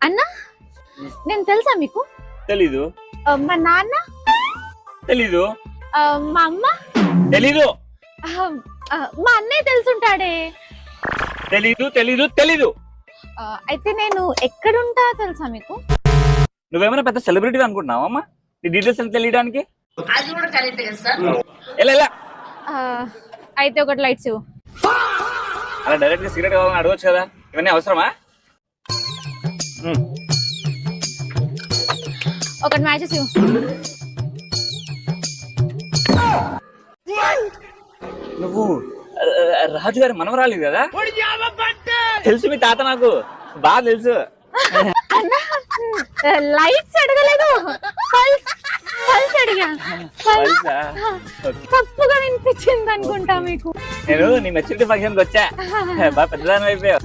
అన్నా నేను తెలుసా మీకు? తెలీదు. మా నాన్న, తెలీదు. మా అమ్మ, తెలీదు. మా అన్నయ్య తెలుసుంటాడే. తెలీదు తెలీదు తెలీదు. అయితే నేను ఎక్కడుంటా తెలుసా మీకు? నువ్వేమైనా పెద్ద సెలబ్రిటీ అనుకుంటున్నావా అమ్మా నీ డీటెయిల్స్ అని తెలియడానికి? ఎలా అయితే ఒకటి లైట్స్ ఇవ్వు. అలా డైరెక్ట్ గా సిగరెట్ కావాలని అడగచ్చు కదా, ఇవన్నీ అవసరమా? ఒకటి మ్యాచెస్ ఇవ్వు. నువ్వు రాజు గారి మనవరాలి కదా? తెలుసు, మీ తాత నాకు బాగా తెలుసు. లైట్స్ అడగలేదు, పల్స్ అడిగా. తప్పుగా వినిపించింది అనుకుంటా మీకు. నేను నీ మెచ్యూరిటీ ఫంక్షన్ కి వచ్చా, బాగా పెద్దదాని అయిపోయావు.